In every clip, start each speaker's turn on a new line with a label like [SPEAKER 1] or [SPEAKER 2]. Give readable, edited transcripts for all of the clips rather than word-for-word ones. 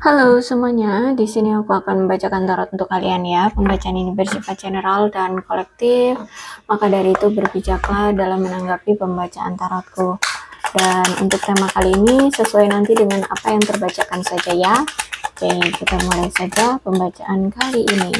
[SPEAKER 1] Halo semuanya, di sini aku akan membacakan tarot untuk kalian ya. Pembacaan ini bersifat general dan kolektif, maka dari itu berbijaklah dalam menanggapi pembacaan tarotku. Dan untuk tema kali ini sesuai nanti dengan apa yang terbacakan saja ya. Oke, kita mulai saja pembacaan kali ini.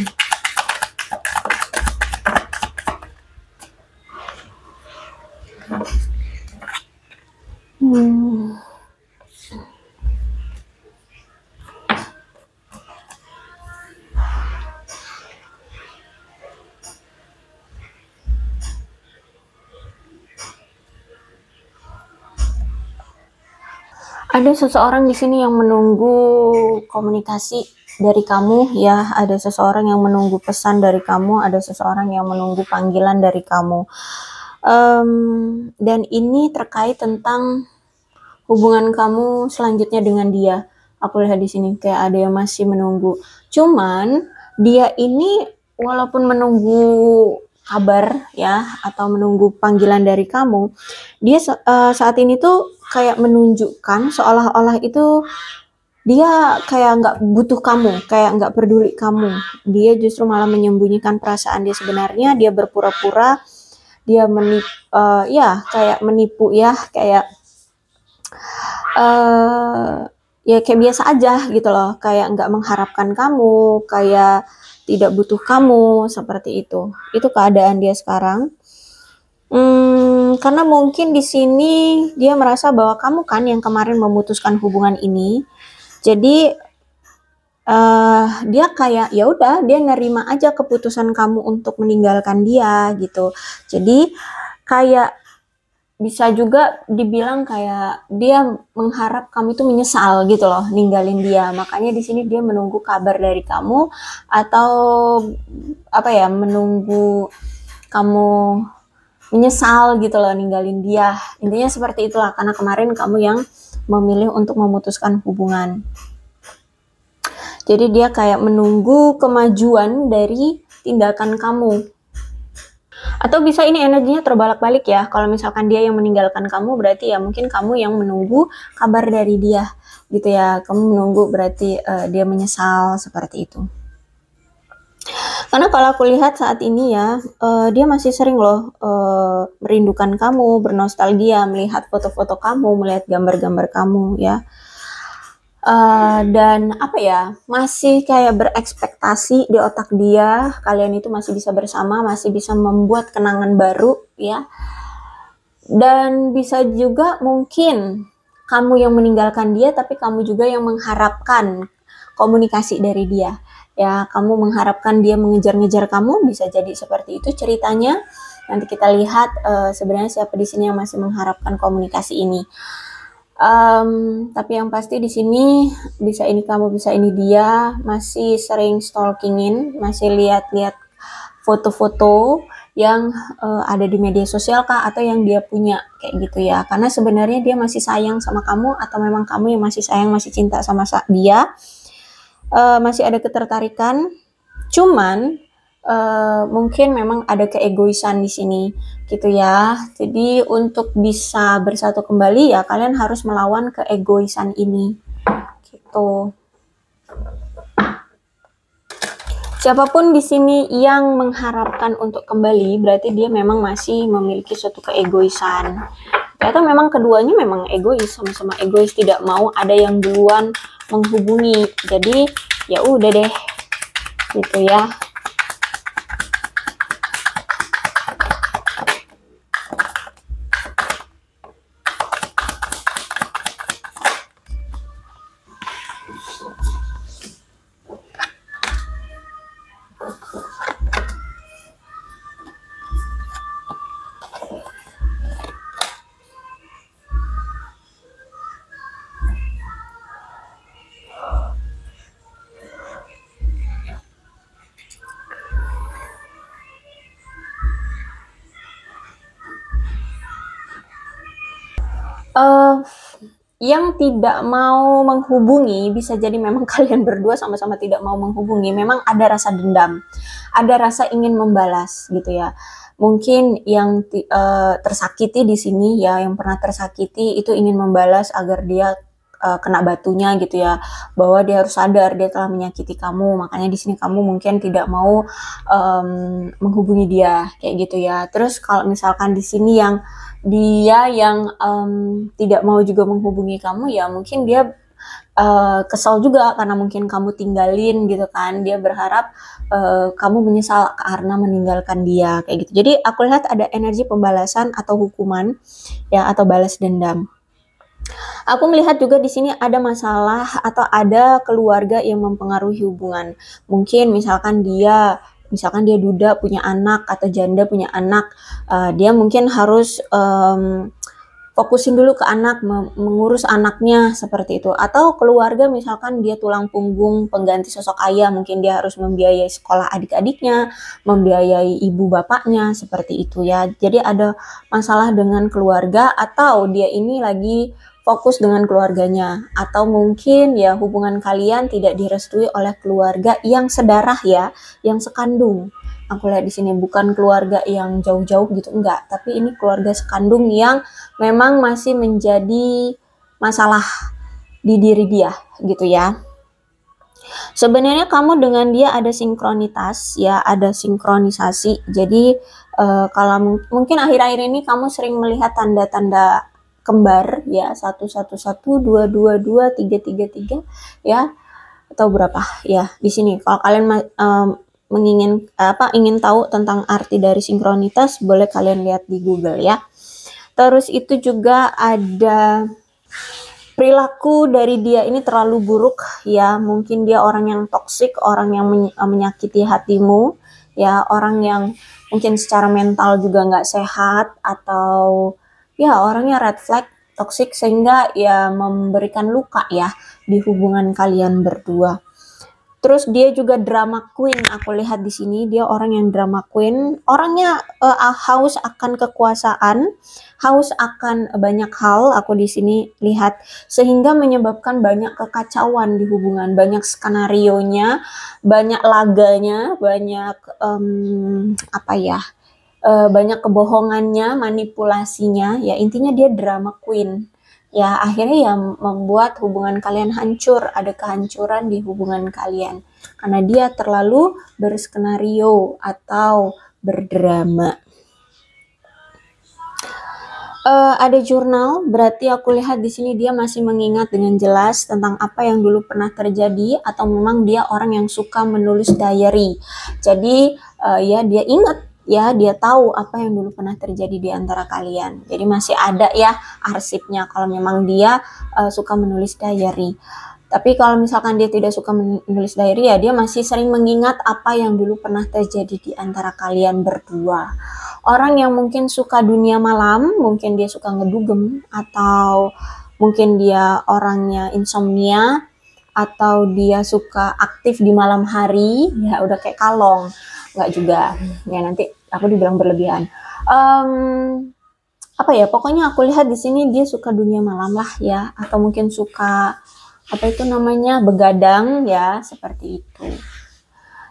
[SPEAKER 1] Ada seseorang di sini yang menunggu komunikasi dari kamu ya, ada seseorang yang menunggu pesan dari kamu, ada seseorang yang menunggu panggilan dari kamu. Dan ini terkait tentang hubungan kamu selanjutnya dengan dia. Aku lihat di sini kayak ada yang masih menunggu. Cuman dia ini walaupun menunggu kabar ya atau menunggu panggilan dari kamu, dia saat ini tuh kayak menunjukkan seolah-olah itu dia kayak nggak butuh kamu, kayak nggak peduli kamu. Dia justru malah menyembunyikan perasaan dia sebenarnya. Dia berpura-pura, dia menipu, ya kayak menipu ya, kayak ya kayak biasa aja gitu loh, kayak nggak mengharapkan kamu, kayak tidak butuh kamu seperti itu. Itu keadaan dia sekarang. Karena mungkin di sini dia merasa bahwa kamu kan yang kemarin memutuskan hubungan ini. Jadi dia kayak ya udah dia nerima aja keputusan kamu untuk meninggalkan dia gitu. Jadi kayak bisa juga dibilang kayak dia mengharap kamu itu menyesal gitu loh ninggalin dia. Makanya di sini dia menunggu kabar dari kamu atau apa ya, menunggu kamu menyesal gitu loh ninggalin dia. Intinya seperti itulah, karena kemarin kamu yang memilih untuk memutuskan hubungan. Jadi dia kayak menunggu kemajuan dari tindakan kamu. Atau bisa ini energinya terbalik-balik ya. Kalau misalkan dia yang meninggalkan kamu, berarti ya mungkin kamu yang menunggu kabar dari dia gitu ya. Kamu menunggu berarti dia menyesal seperti itu. Karena kalau aku lihat saat ini ya, dia masih sering loh merindukan kamu, bernostalgia, melihat foto-foto kamu, melihat gambar-gambar kamu ya. Dan apa ya, masih kayak berekspektasi di otak dia, kalian itu masih bisa bersama, masih bisa membuat kenangan baru ya. Dan bisa juga mungkin kamu yang meninggalkan dia, tapi kamu juga yang mengharapkan komunikasi dari dia. Ya, kamu mengharapkan dia mengejar-ngejar kamu, bisa jadi seperti itu ceritanya. Nanti kita lihat sebenarnya siapa di sini yang masih mengharapkan komunikasi ini. Tapi yang pasti di sini bisa ini kamu, bisa ini dia, masih sering stalkingin, masih lihat-lihat foto-foto yang ada di media sosial kah, atau yang dia punya kayak gitu ya. Karena sebenarnya dia masih sayang sama kamu, atau memang kamu yang masih sayang, masih cinta sama dia, masih ada ketertarikan. Cuman mungkin memang ada keegoisan di sini gitu ya. Jadi untuk bisa bersatu kembali ya kalian harus melawan keegoisan ini gitu. Siapapun di sini yang mengharapkan untuk kembali, berarti dia memang masih memiliki suatu keegoisan. Ternyata memang keduanya memang egois, sama-sama egois, tidak mau ada yang duluan menghubungi. Jadi ya udah deh gitu ya. Yang tidak mau menghubungi bisa jadi memang kalian berdua sama-sama tidak mau menghubungi. Memang ada rasa dendam, ada rasa ingin membalas gitu ya. Mungkin yang tersakiti di sini ya, yang pernah tersakiti itu ingin membalas agar dia kena batunya gitu ya, bahwa dia harus sadar dia telah menyakiti kamu, makanya di sini kamu mungkin tidak mau menghubungi dia kayak gitu ya. Terus kalau misalkan di sini yang dia yang tidak mau juga menghubungi kamu, ya mungkin dia kesal juga karena mungkin kamu tinggalin gitu kan. Dia berharap kamu menyesal karena meninggalkan dia kayak gitu. Jadi aku lihat ada energi pembalasan atau hukuman ya, atau balas dendam. Aku melihat juga di sini ada masalah atau ada keluarga yang mempengaruhi hubungan. Mungkin misalkan dia duda punya anak atau janda punya anak, dia mungkin harus fokusin dulu ke anak, mengurus anaknya seperti itu. Atau keluarga misalkan dia tulang punggung pengganti sosok ayah, mungkin dia harus membiayai sekolah adik-adiknya, membiayai ibu bapaknya seperti itu ya. Jadi ada masalah dengan keluarga, atau dia ini lagi fokus dengan keluarganya, atau mungkin ya hubungan kalian tidak direstui oleh keluarga yang sedarah ya, yang sekandung. Aku lihat di sini bukan keluarga yang jauh-jauh gitu, enggak, tapi ini keluarga sekandung yang memang masih menjadi masalah di diri dia gitu ya. Sebenarnya kamu dengan dia ada sinkronitas ya, ada sinkronisasi. Jadi kalau mungkin akhir-akhir ini kamu sering melihat tanda-tanda kembar ya, 111, 222, 333 ya, atau berapa ya di sini. Kalau kalian ingin tahu tentang arti dari sinkronitas, boleh kalian lihat di Google ya. Terus itu juga ada perilaku dari dia ini terlalu buruk ya, mungkin dia orang yang toksik, orang yang menyakiti hatimu ya, orang yang mungkin secara mental juga nggak sehat, atau ya orangnya red flag, toksik, sehingga ya memberikan luka ya di hubungan kalian berdua. Terus dia juga drama queen, aku lihat di sini dia orang yang drama queen, orangnya haus akan kekuasaan, haus akan banyak hal, aku di sini lihat, sehingga menyebabkan banyak kekacauan di hubungan, banyak skenarionya, banyak laganya, banyak banyak kebohongannya, manipulasinya, ya intinya dia drama queen. Ya akhirnya ya membuat hubungan kalian hancur, ada kehancuran di hubungan kalian karena dia terlalu berskenario atau berdrama. Ada jurnal, berarti aku lihat di sini dia masih mengingat dengan jelas tentang apa yang dulu pernah terjadi, atau memang dia orang yang suka menulis diary. Jadi ya dia ingat ya, dia tahu apa yang dulu pernah terjadi di antara kalian. Jadi masih ada ya arsipnya kalau memang dia suka menulis diary. Tapi kalau misalkan dia tidak suka menulis diary, ya dia masih sering mengingat apa yang dulu pernah terjadi di antara kalian berdua. Orang yang mungkin suka dunia malam, mungkin dia suka ngedugem, atau mungkin dia orangnya insomnia, atau dia suka aktif di malam hari, ya udah kayak kalong. Nggak juga, ya nanti aku dibilang berlebihan. Pokoknya aku lihat di sini dia suka dunia malam lah ya, atau mungkin suka begadang ya, seperti itu.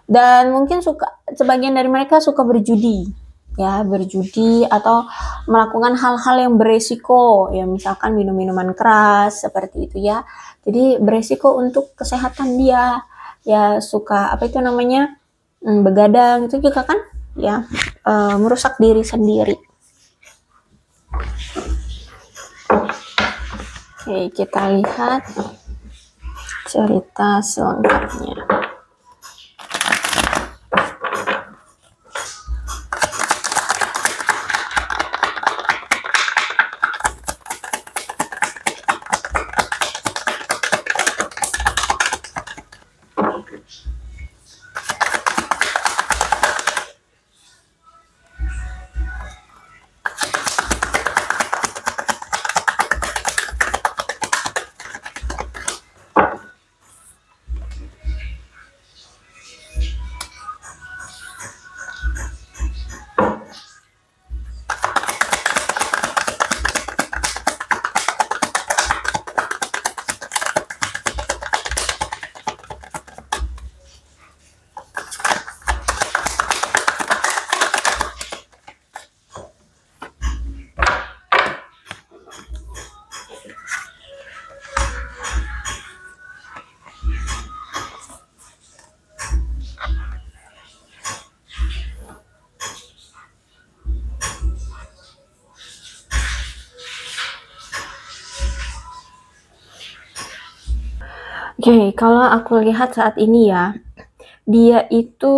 [SPEAKER 1] Dan mungkin sebagian dari mereka suka berjudi ya, atau melakukan hal-hal yang beresiko ya, misalkan minum minuman keras seperti itu ya. Jadi beresiko untuk kesehatan dia ya, suka begadang, itu juga kan ya merusak diri sendiri. Oke, kita lihat cerita selengkapnya. Oke, kalau aku lihat saat ini ya, dia itu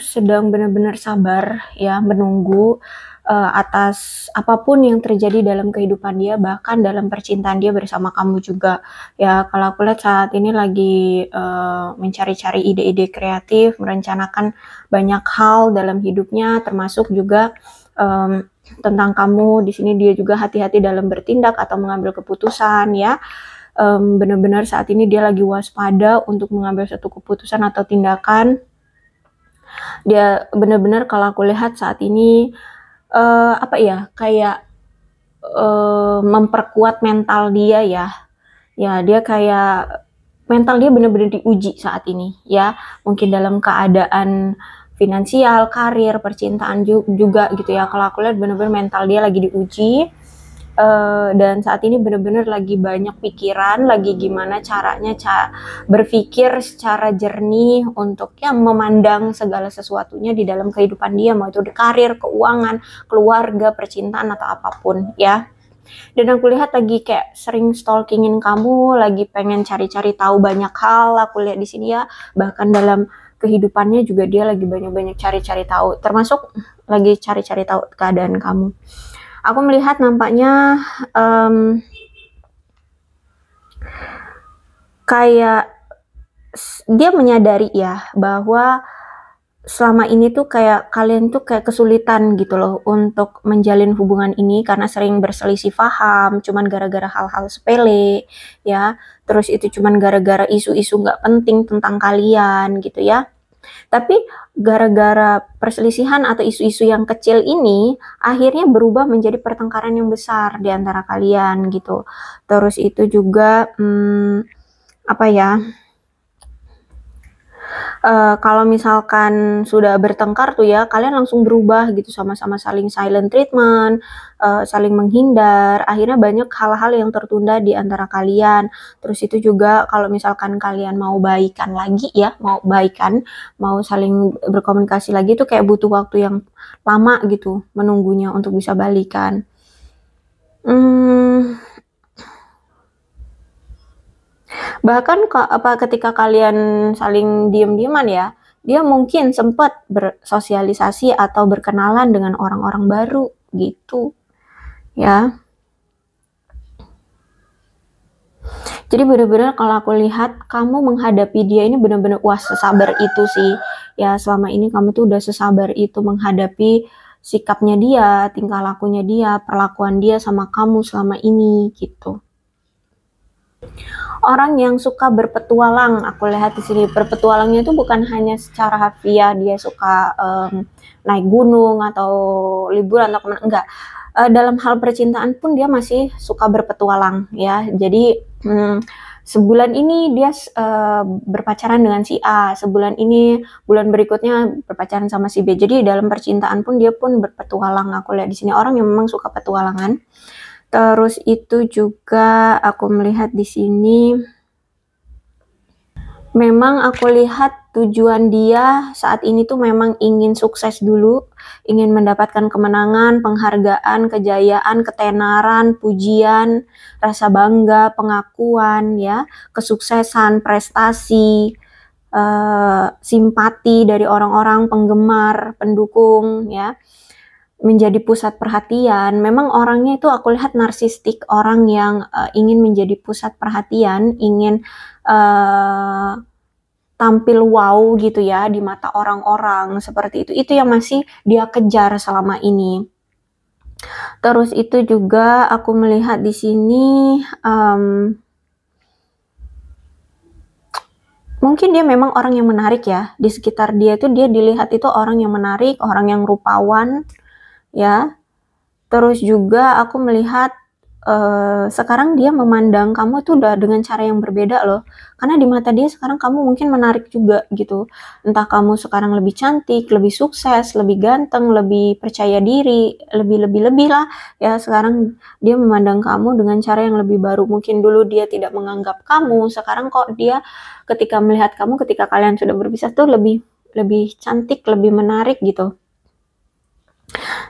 [SPEAKER 1] sedang benar-benar sabar ya, menunggu, atas apapun yang terjadi dalam kehidupan dia, bahkan dalam percintaan dia bersama kamu juga. Ya, kalau aku lihat saat ini lagi, mencari-cari ide-ide kreatif, merencanakan banyak hal dalam hidupnya, termasuk juga, tentang kamu. Di sini dia juga hati-hati dalam bertindak atau mengambil keputusan ya. Benar-benar saat ini dia lagi waspada untuk mengambil satu keputusan atau tindakan. Dia benar-benar kalau aku lihat saat ini, apa ya, kayak, memperkuat mental dia ya. Ya, dia kayak mental dia benar-benar diuji saat ini ya. Mungkin dalam keadaan finansial, karir, percintaan juga gitu ya. Kalau aku lihat benar-benar mental dia lagi diuji. Dan saat ini benar-benar lagi banyak pikiran, lagi gimana caranya berpikir secara jernih untuk ya memandang segala sesuatunya di dalam kehidupan dia, mau itu di karir, keuangan, keluarga, percintaan atau apapun ya. Dan aku lihat lagi kayak sering stalkingin kamu, lagi pengen cari-cari tahu banyak hal. Aku lihat di sini ya, bahkan dalam kehidupannya juga dia lagi banyak-banyak cari-cari tahu, termasuk lagi cari-cari tahu keadaan kamu. Aku melihat nampaknya kayak dia menyadari ya bahwa selama ini tuh kayak kalian tuh kayak kesulitan gitu loh untuk menjalin hubungan ini karena sering berselisih paham, cuman gara-gara hal-hal sepele ya. Terus itu cuman gara-gara isu-isu nggak penting tentang kalian gitu ya. Tapi gara-gara perselisihan atau isu-isu yang kecil ini akhirnya berubah menjadi pertengkaran yang besar di antara kalian gitu. Terus itu juga apa ya? Kalau misalkan sudah bertengkar tuh ya, kalian langsung berubah gitu, sama-sama saling silent treatment, saling menghindar, akhirnya banyak hal-hal yang tertunda di antara kalian. Terus itu juga kalau misalkan kalian mau baikan lagi ya, mau baikan, mau saling berkomunikasi lagi tuh kayak butuh waktu yang lama gitu menunggunya untuk bisa balikan. Bahkan ketika kalian saling diem-dieman ya, dia mungkin sempat bersosialisasi atau berkenalan dengan orang-orang baru gitu ya. Jadi benar-benar kalau aku lihat kamu menghadapi dia ini benar-benar wah sesabar itu sih. Ya selama ini kamu tuh udah sesabar itu menghadapi sikapnya dia, tingkah lakunya dia, perlakuan dia sama kamu selama ini gitu. Orang yang suka berpetualang, aku lihat di sini berpetualangnya itu bukan hanya secara harfiah dia suka naik gunung atau liburan atau kemana, enggak. Dalam hal percintaan pun dia masih suka berpetualang ya. Jadi sebulan ini dia berpacaran dengan si A, sebulan ini bulan berikutnya berpacaran sama si B. Jadi dalam percintaan pun dia pun berpetualang. Aku lihat di sini orang yang memang suka petualangan. Terus itu juga aku melihat di sini memang aku lihat tujuan dia saat ini tuh memang ingin sukses dulu, ingin mendapatkan kemenangan, penghargaan, kejayaan, ketenaran, pujian, rasa bangga, pengakuan ya, kesuksesan, prestasi, simpati dari orang-orang, penggemar, pendukung ya. Menjadi pusat perhatian, memang orangnya itu aku lihat narsistik, orang yang ingin menjadi pusat perhatian, ingin tampil wow gitu ya di mata orang-orang seperti itu. Itu yang masih dia kejar selama ini. Terus itu juga aku melihat di sini mungkin dia memang orang yang menarik ya. Di sekitar dia itu dia dilihat itu orang yang menarik, orang yang rupawan ya. Terus juga aku melihat sekarang dia memandang kamu tuh udah dengan cara yang berbeda loh. Karena di mata dia sekarang kamu mungkin menarik juga gitu. Entah kamu sekarang lebih cantik, lebih sukses, lebih ganteng, lebih percaya diri, lebih lah ya. Sekarang dia memandang kamu dengan cara yang lebih baru. Mungkin dulu dia tidak menganggap kamu, sekarang kok dia ketika melihat kamu, ketika kalian sudah berpisah tuh lebih cantik, lebih menarik gitu.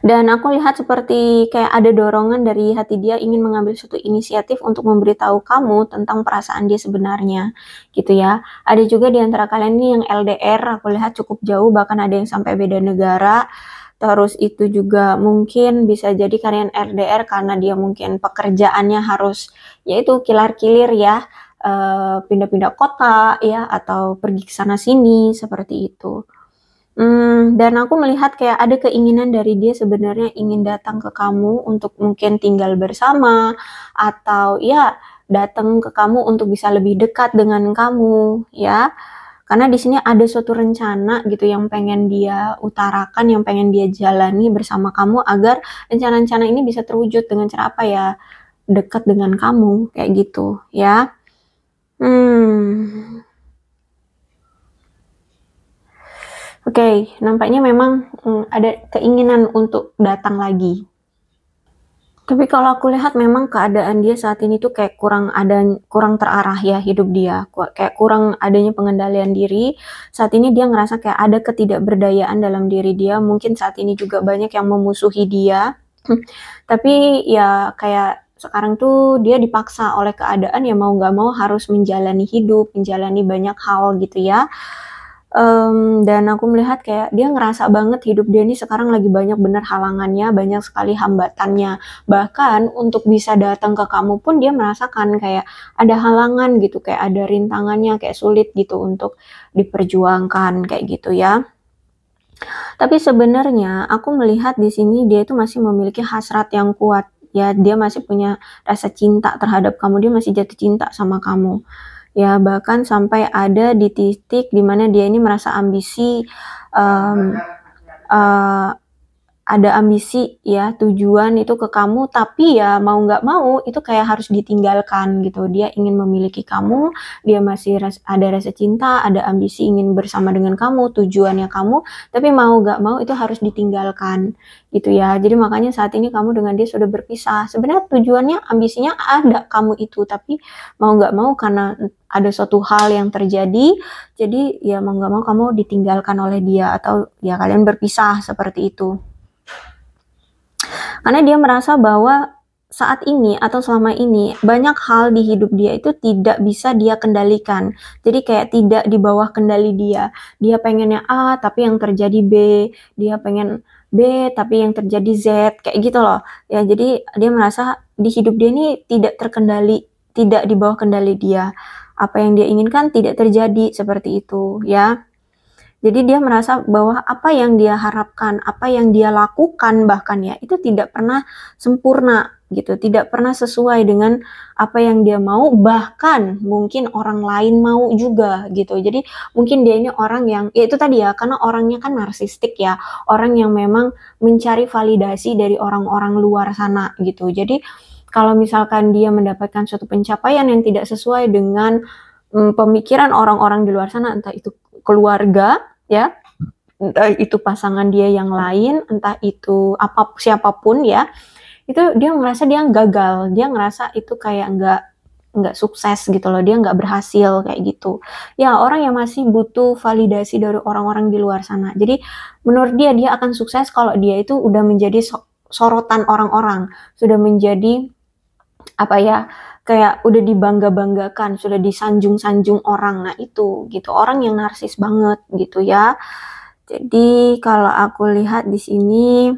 [SPEAKER 1] Dan aku lihat seperti kayak ada dorongan dari hati dia ingin mengambil suatu inisiatif untuk memberitahu kamu tentang perasaan dia sebenarnya, gitu ya. Ada juga di antara kalian ini yang LDR, aku lihat cukup jauh, bahkan ada yang sampai beda negara. Terus itu juga mungkin bisa jadi kalian LDR karena dia mungkin pekerjaannya harus yaitu kilar-kilir ya, pindah-pindah kota ya, atau pergi ke sana sini seperti itu. Dan aku melihat kayak ada keinginan dari dia sebenarnya ingin datang ke kamu untuk mungkin tinggal bersama, atau ya datang ke kamu untuk bisa lebih dekat dengan kamu, ya. Karena di sini ada suatu rencana gitu yang pengen dia utarakan, yang pengen dia jalani bersama kamu agar rencana-rencana ini bisa terwujud dengan cara apa ya? Dekat dengan kamu, kayak gitu, ya. Oke, nampaknya memang ada keinginan untuk datang lagi. Tapi kalau aku lihat memang keadaan dia saat ini tuh kayak kurang terarah ya hidup dia, kayak kurang adanya pengendalian diri. Saat ini dia ngerasa kayak ada ketidakberdayaan dalam diri dia, mungkin saat ini juga banyak yang memusuhi dia. Tapi ya kayak sekarang tuh dia dipaksa oleh keadaan, ya mau nggak mau harus menjalani hidup, menjalani banyak hal gitu ya. Dan aku melihat kayak dia ngerasa banget hidup dia ini sekarang lagi banyak bener halangannya, banyak sekali hambatannya. Bahkan untuk bisa datang ke kamu pun dia merasakan kayak ada halangan gitu, kayak ada rintangannya, kayak sulit gitu untuk diperjuangkan kayak gitu ya. Tapi sebenarnya aku melihat di sini dia itu masih memiliki hasrat yang kuat ya, dia masih punya rasa cinta terhadap kamu, dia masih jatuh cinta sama kamu. Ya, bahkan sampai ada di titik dimana dia ini merasa ambisi, ada ambisi ya, tujuan itu ke kamu, tapi ya mau nggak mau itu kayak harus ditinggalkan gitu. Dia ingin memiliki kamu, dia masih ada rasa cinta, ada ambisi ingin bersama dengan kamu, tujuannya kamu, tapi mau nggak mau itu harus ditinggalkan gitu ya. Jadi makanya saat ini kamu dengan dia sudah berpisah. Sebenarnya tujuannya, ambisinya ada kamu itu, tapi mau nggak mau karena ada suatu hal yang terjadi, jadi ya mau nggak mau kamu ditinggalkan oleh dia, atau ya kalian berpisah seperti itu. Karena dia merasa bahwa saat ini atau selama ini banyak hal di hidup dia itu tidak bisa dia kendalikan. Jadi kayak tidak di bawah kendali dia. Dia pengennya A tapi yang terjadi B, dia pengen B tapi yang terjadi Z, kayak gitu loh. Ya, jadi dia merasa di hidup dia ini tidak terkendali, tidak di bawah kendali dia. Apa yang dia inginkan tidak terjadi seperti itu, ya. Jadi dia merasa bahwa apa yang dia harapkan, apa yang dia lakukan bahkan ya, itu tidak pernah sempurna gitu, tidak pernah sesuai dengan apa yang dia mau, bahkan mungkin orang lain mau juga gitu. Jadi mungkin dia ini orang yang, ya itu tadi ya, karena orangnya kan narsistik ya, orang yang memang mencari validasi dari orang-orang luar sana gitu. Jadi kalau misalkan dia mendapatkan suatu pencapaian yang tidak sesuai dengan pemikiran orang-orang di luar sana, entah itu keluarga, ya, entah itu pasangan dia yang lain, entah itu siapapun ya, itu dia ngerasa dia gagal, dia ngerasa itu kayak nggak sukses gitu loh, dia nggak berhasil kayak gitu. Ya, orang yang masih butuh validasi dari orang-orang di luar sana. Jadi menurut dia akan sukses kalau dia itu udah menjadi sorotan orang-orang, sudah menjadi apa ya, kayak udah dibangga-banggakan, sudah disanjung-sanjung orang. Nah itu gitu, orang yang narsis banget gitu ya. Jadi kalau aku lihat di sini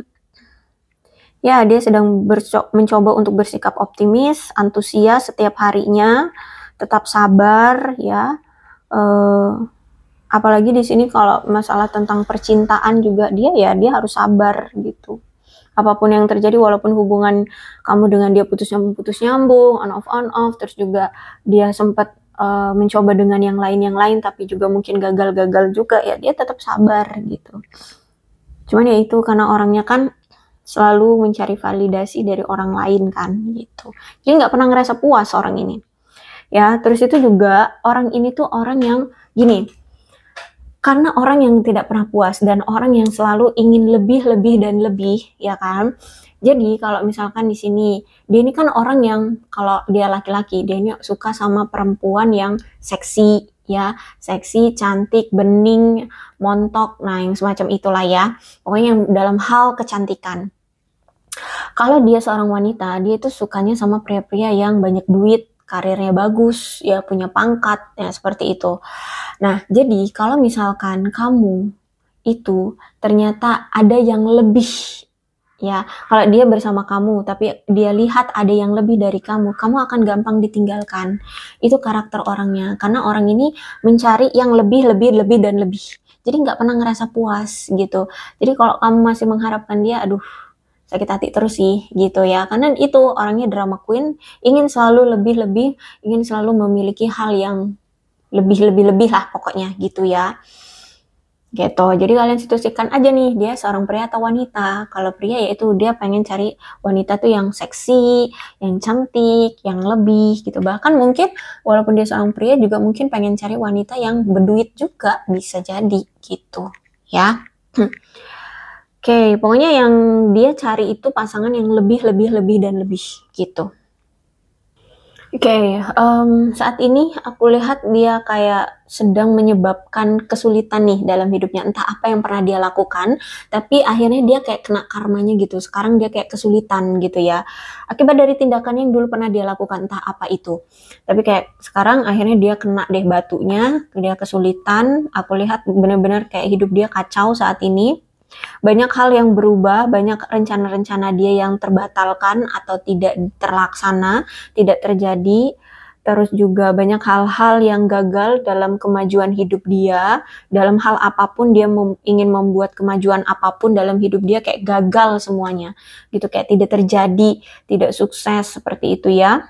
[SPEAKER 1] ya dia sedang mencoba untuk bersikap optimis, antusias setiap harinya, tetap sabar ya. Apalagi di sini kalau masalah tentang percintaan juga dia harus sabar gitu. Apapun yang terjadi, walaupun hubungan kamu dengan dia putus nyambung, on off, terus juga dia sempat mencoba dengan yang lain, tapi juga mungkin gagal juga, ya dia tetap sabar gitu. Cuman ya itu, karena orangnya kan selalu mencari validasi dari orang lain kan gitu. Jadi nggak pernah ngerasa puas orang ini. Ya, terus itu juga orang ini tuh orang yang gini, karena orang yang tidak pernah puas dan orang yang selalu ingin lebih dan lebih, ya kan. Jadi kalau misalkan di sini dia ini kan orang yang, kalau dia laki-laki, dia ini suka sama perempuan yang seksi ya, seksi, cantik, bening, montok, nah yang semacam itulah ya. Pokoknya yang dalam hal kecantikan. Kalau dia seorang wanita, dia itu sukanya sama pria-pria yang banyak duit, karirnya bagus, ya punya pangkat, ya seperti itu. Nah, jadi kalau misalkan kamu itu ternyata ada yang lebih, ya, kalau dia bersama kamu, tapi dia lihat ada yang lebih dari kamu akan gampang ditinggalkan. Itu karakter orangnya, karena orang ini mencari yang lebih, lebih, lebih, dan lebih. Jadi nggak pernah ngerasa puas gitu. Jadi kalau kamu masih mengharapkan dia, aduh, sakit hati terus sih gitu ya. Karena itu orangnya drama queen, ingin selalu lebih-lebih, ingin selalu memiliki hal yang lebih-lebih-lebih lah pokoknya gitu ya. Gitu. Jadi kalian situasikan aja nih dia seorang pria atau wanita. Kalau pria yaitu dia pengen cari wanita tuh yang seksi, yang cantik, yang lebih gitu. Bahkan mungkin walaupun dia seorang pria juga mungkin pengen cari wanita yang berduit juga bisa jadi gitu ya. Oke, pokoknya yang dia cari itu pasangan yang lebih, lebih, lebih, dan lebih gitu. Oke, saat ini aku lihat dia kayak sedang menyebabkan kesulitan nih dalam hidupnya. Entah apa yang pernah dia lakukan, tapi akhirnya dia kayak kena karmanya gitu. Sekarang dia kayak kesulitan gitu ya. Akibat dari tindakan yang dulu pernah dia lakukan, entah apa itu. Tapi kayak sekarang akhirnya dia kena deh batunya, dia kesulitan. Aku lihat benar-benar kayak hidup dia kacau saat ini. Banyak hal yang berubah, banyak rencana-rencana dia yang terbatalkan atau tidak terlaksana, tidak terjadi. Terus juga banyak hal-hal yang gagal dalam kemajuan hidup dia. Dalam hal apapun dia ingin membuat kemajuan apapun dalam hidup dia kayak gagal semuanya. Gitu kayak tidak terjadi, tidak sukses seperti itu ya.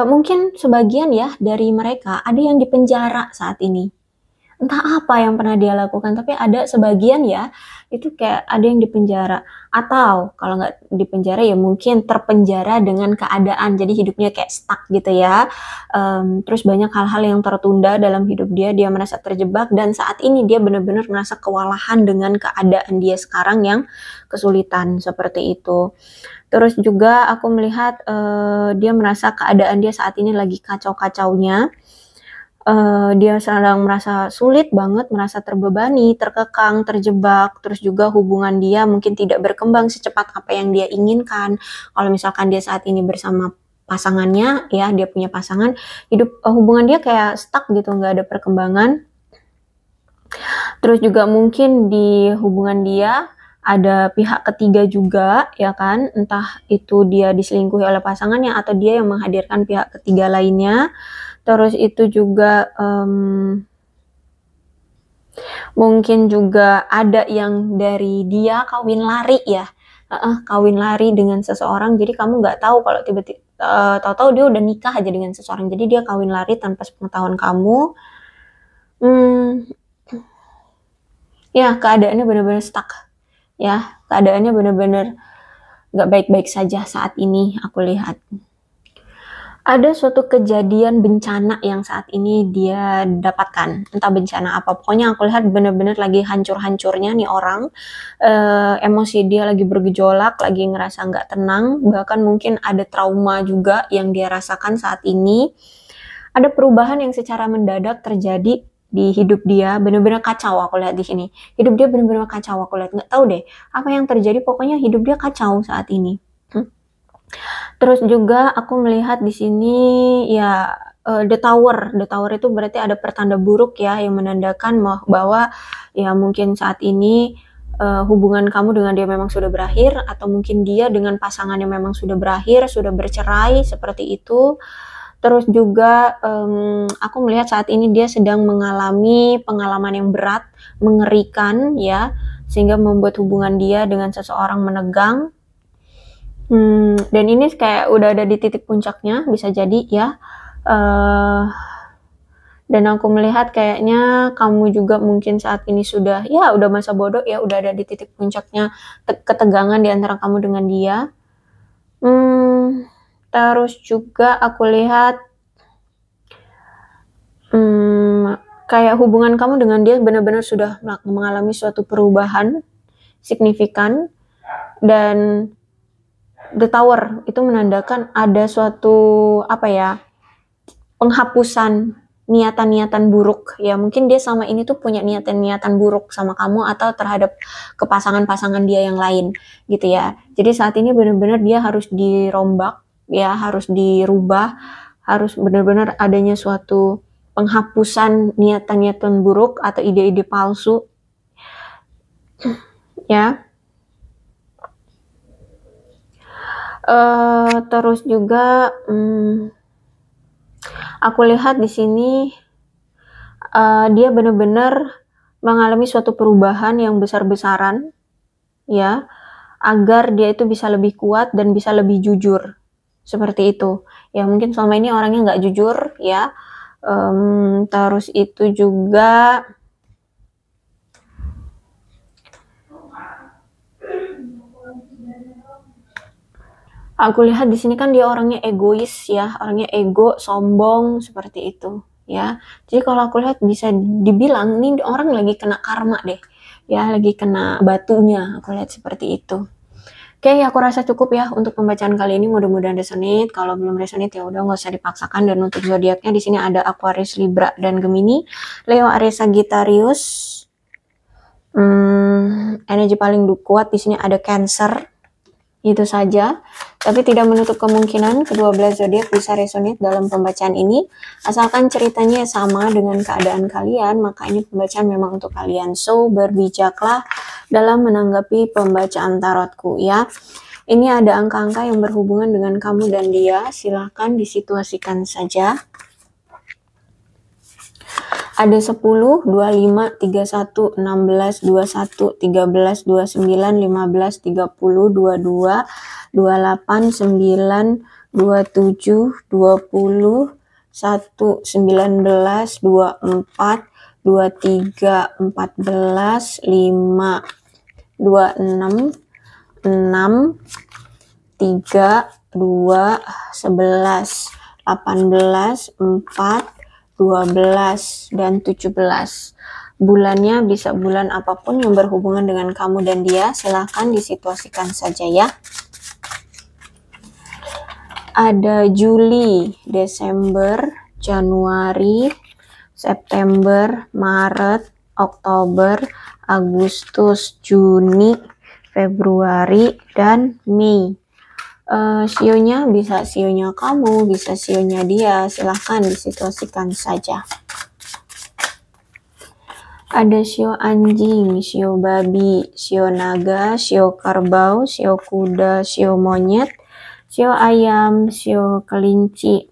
[SPEAKER 1] Mungkin sebagian ya dari mereka ada yang dipenjara saat ini. Entah apa yang pernah dia lakukan, tapi ada sebagian ya, itu kayak ada yang dipenjara. Atau kalau nggak dipenjara ya mungkin terpenjara dengan keadaan, jadi hidupnya kayak stuck gitu ya. Terus banyak hal-hal yang tertunda dalam hidup dia, dia merasa terjebak, dan saat ini dia benar-benar merasa kewalahan dengan keadaan dia sekarang yang kesulitan, seperti itu. Terus juga aku melihat dia merasa keadaan dia saat ini lagi kacau-kacaunya. Dia sedang merasa sulit banget, merasa terbebani, terkekang, terjebak, terus juga hubungan dia mungkin tidak berkembang secepat apa yang dia inginkan. Kalau misalkan dia saat ini bersama pasangannya, ya dia punya pasangan, hubungan dia kayak stuck gitu, nggak ada perkembangan. Terus juga mungkin di hubungan dia ada pihak ketiga juga, ya kan? Entah itu dia diselingkuhi oleh pasangannya atau dia yang menghadirkan pihak ketiga lainnya. Terus itu juga mungkin juga ada yang dari dia kawin lari ya, kawin lari dengan seseorang. Jadi kamu nggak tahu kalau tiba-tiba tahu-tahu dia udah nikah aja dengan seseorang. Jadi dia kawin lari tanpa sepengetahuan kamu. Ya keadaannya benar-benar stuck. Ya keadaannya benar-benar nggak baik-baik saja saat ini aku lihat. Ada suatu kejadian bencana yang saat ini dia dapatkan, entah bencana apa, pokoknya aku lihat bener-bener lagi hancur-hancurnya nih orang, emosi dia lagi bergejolak, lagi ngerasa nggak tenang, bahkan mungkin ada trauma juga yang dia rasakan saat ini. Ada perubahan yang secara mendadak terjadi di hidup dia, bener-bener kacau aku lihat di sini. Hidup dia bener-bener kacau aku lihat, nggak tahu deh apa yang terjadi, pokoknya hidup dia kacau saat ini. Terus juga aku melihat di sini ya The Tower. The Tower itu berarti ada pertanda buruk ya yang menandakan bahwa ya mungkin saat ini hubungan kamu dengan dia memang sudah berakhir, atau mungkin dia dengan pasangannya memang sudah berakhir, sudah bercerai seperti itu. Terus juga aku melihat saat ini dia sedang mengalami pengalaman yang berat, mengerikan ya, sehingga membuat hubungan dia dengan seseorang menegang. Dan ini kayak udah ada di titik puncaknya, bisa jadi ya. Dan aku melihat kayaknya kamu juga mungkin saat ini sudah, ya udah masa bodoh ya, udah ada di titik puncaknya ketegangan di antara kamu dengan dia. Terus juga aku lihat kayak hubungan kamu dengan dia benar-benar sudah mengalami suatu perubahan signifikan, dan The Tower itu menandakan ada suatu penghapusan niatan-niatan buruk ya, mungkin dia selama ini tuh punya niatan-niatan buruk sama kamu atau terhadap pasangan dia yang lain gitu ya. Jadi saat ini benar-benar dia harus dirombak ya, harus dirubah, harus benar-benar adanya suatu penghapusan niatan-niatan buruk atau ide-ide palsu ya. Terus juga aku lihat di sini dia benar-benar mengalami suatu perubahan yang besar-besaran ya, agar dia itu bisa lebih kuat dan bisa lebih jujur seperti itu ya. Mungkin selama ini orangnya nggak jujur ya. Terus itu juga aku lihat di sini kan dia orangnya egois ya, orangnya ego, sombong seperti itu ya. Jadi kalau aku lihat bisa dibilang nih orang lagi kena karma deh ya, lagi kena batunya, aku lihat seperti itu. Oke, aku rasa cukup ya untuk pembacaan kali ini. Mudah-mudahan resonate. Kalau belum resonate ya udah nggak usah dipaksakan. Dan untuk zodiaknya di sini ada Aquarius, Libra, dan Gemini, Leo, Aries, Sagittarius. Energi paling kuat di sini ada Cancer. Itu saja. Tapi tidak menutup kemungkinan kedua belah zodiak bisa resonate dalam pembacaan ini. Asalkan ceritanya sama dengan keadaan kalian, maka ini pembacaan memang untuk kalian. So, berbijaklah dalam menanggapi pembacaan tarotku ya. Ini ada angka-angka yang berhubungan dengan kamu dan dia. Silahkan disituasikan saja. Ada 10, 25, 31, 16, 21, 13, 29, 15, 30, 22, 28, 9, 27, 20, 1, 19, 24, 23, 14, 5, 26, 6, 3, 2, 11, 18, 4, 12, dan 17. Bulannya bisa bulan apapun yang berhubungan dengan kamu dan dia, silahkan disituasikan saja ya. Ada Juli, Desember, Januari, September, Maret, Oktober, Agustus, Juni, Februari, dan Mei. Sionya bisa sionya kamu, bisa sionya dia, silahkan disituasikan saja. Ada sio anjing, sio babi, sio naga, sio kerbau, sio kuda, sio monyet, sio ayam, sio kelinci,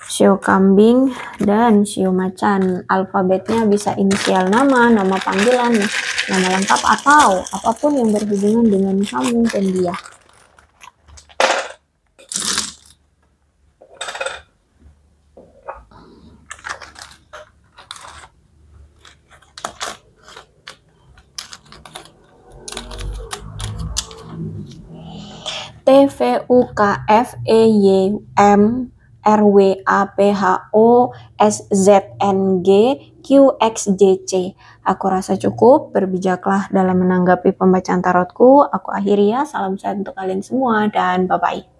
[SPEAKER 1] sio kambing, dan sio macan. Alfabetnya bisa inisial nama, nama panggilan, nama lengkap, atau apapun yang berhubungan dengan kamu dan dia. TVUKFEYM RWAPHOSZNGQXJC. Aku rasa cukup, berbijaklah dalam menanggapi pembacaan tarotku. Aku akhiri ya, salam sehat untuk kalian semua dan bye-bye.